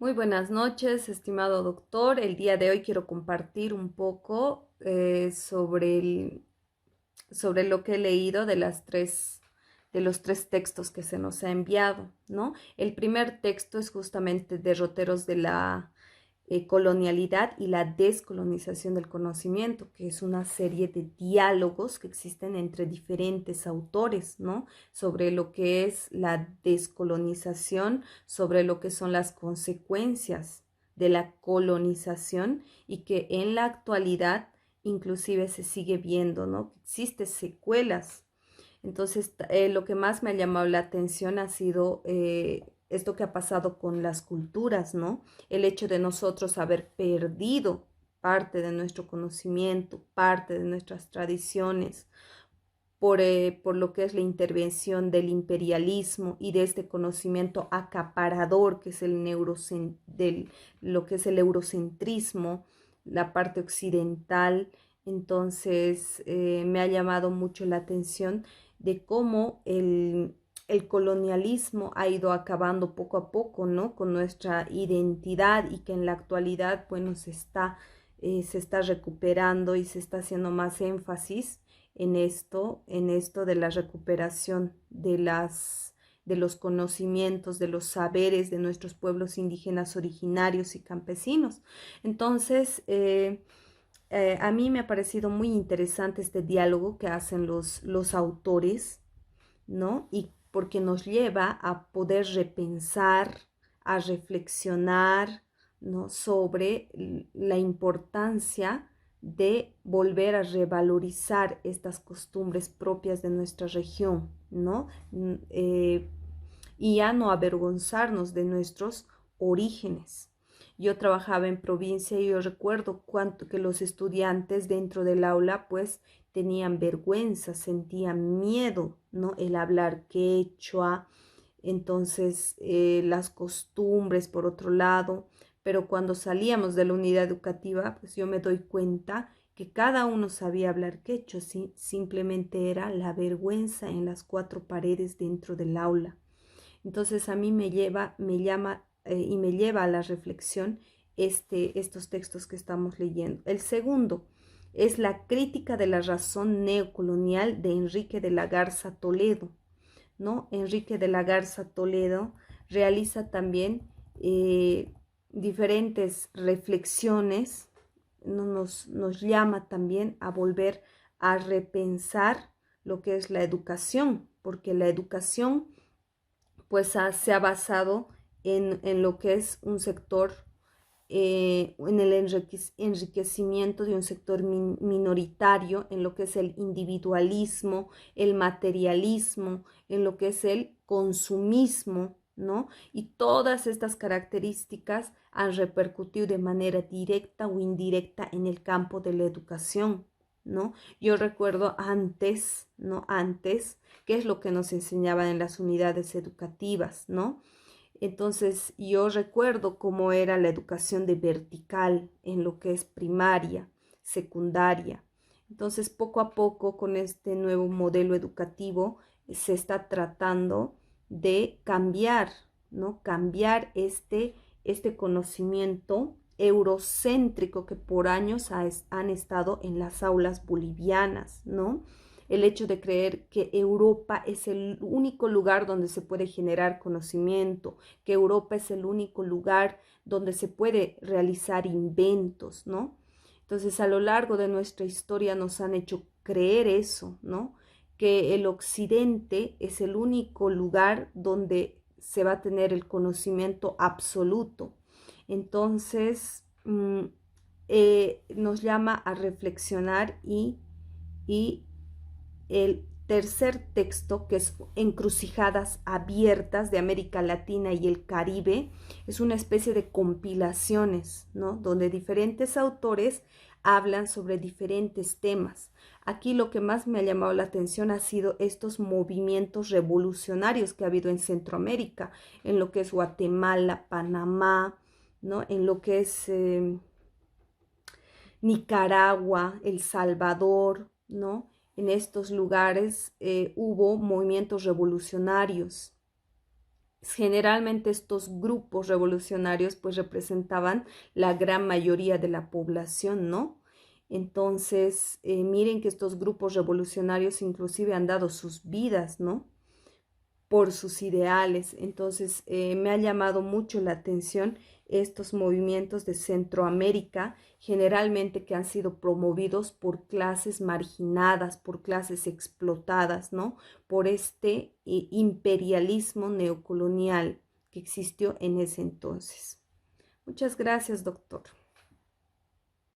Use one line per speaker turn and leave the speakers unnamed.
Muy buenas noches, estimado doctor. El día de hoy quiero compartir un poco sobre lo que he leído de los tres textos que se nos ha enviado, ¿no? El primer texto es justamente Derroteros de la colonialidad y la descolonización del conocimiento, que es una serie de diálogos que existen entre diferentes autores, ¿no? Sobre lo que es la descolonización, sobre lo que son las consecuencias de la colonización y que en la actualidad inclusive se sigue viendo, ¿no? Existen secuelas. Entonces, lo que más me ha llamado la atención ha sido esto que ha pasado con las culturas, ¿no? El hecho de nosotros haber perdido parte de nuestro conocimiento, parte de nuestras tradiciones, por lo que es la intervención del imperialismo y de este conocimiento acaparador que es lo que es el eurocentrismo, la parte occidental. Entonces, me ha llamado mucho la atención de cómo el colonialismo ha ido acabando poco a poco, ¿no? Con nuestra identidad y que en la actualidad, bueno, se está recuperando y se está haciendo más énfasis en esto de la recuperación de los conocimientos, de los saberes de nuestros pueblos indígenas originarios y campesinos. Entonces, a mí me ha parecido muy interesante este diálogo que hacen los autores, ¿no? Y porque nos lleva a poder repensar, a reflexionar, ¿no? Sobre la importancia de volver a revalorizar estas costumbres propias de nuestra región, ¿no? Y a no avergonzarnos de nuestros orígenes. Yo trabajaba en provincia y yo recuerdo cuánto que los estudiantes dentro del aula pues tenían vergüenza, sentían miedo, ¿no? El hablar quechua, entonces las costumbres por otro lado, pero cuando salíamos de la unidad educativa, pues yo me doy cuenta que cada uno sabía hablar quechua, ¿sí? Simplemente era la vergüenza en las cuatro paredes dentro del aula. Entonces a mí me llama y me lleva a la reflexión estos textos que estamos leyendo. El segundo es la crítica de la razón neocolonial de Enrique de la Garza Toledo, ¿no? Enrique de la Garza Toledo realiza también diferentes reflexiones, ¿no? Nos llama también a volver a repensar lo que es la educación, porque la educación pues se ha basado en lo que es un sector, en el enriquecimiento de un sector minoritario, en lo que es el individualismo, el materialismo, en lo que es el consumismo, ¿no? Y todas estas características han repercutido de manera directa o indirecta en el campo de la educación, ¿no? Yo recuerdo antes, ¿no? Antes, qué es lo que nos enseñaban en las unidades educativas, ¿no? Entonces yo recuerdo cómo era la educación de vertical en lo que es primaria, secundaria. Entonces poco a poco con este nuevo modelo educativo se está tratando de cambiar, ¿no? Cambiar este conocimiento eurocéntrico que por años han estado en las aulas bolivianas, ¿no? El hecho de creer que Europa es el único lugar donde se puede generar conocimiento, que Europa es el único lugar donde se puede realizar inventos, ¿no? Entonces, a lo largo de nuestra historia nos han hecho creer eso, ¿no? Que el occidente es el único lugar donde se va a tener el conocimiento absoluto. Entonces, nos llama a reflexionar y el tercer texto, que es Encrucijadas Abiertas de América Latina y el Caribe, es una especie de compilaciones, ¿no? Donde diferentes autores hablan sobre diferentes temas. Aquí lo que más me ha llamado la atención ha sido estos movimientos revolucionarios que ha habido en Centroamérica, en lo que es Guatemala, Panamá, ¿no? En lo que es Nicaragua, El Salvador, ¿no? En estos lugares hubo movimientos revolucionarios Generalmente estos grupos revolucionarios pues representaban la gran mayoría de la población, ¿no? Entonces, miren que estos grupos revolucionarios inclusive han dado sus vidas, ¿no? Por sus ideales. Entonces, me ha llamado mucho la atención estos movimientos de Centroamérica, generalmente que han sido promovidos por clases marginadas, por clases explotadas, ¿no? Por este imperialismo neocolonial que existió en ese entonces. Muchas gracias, doctor.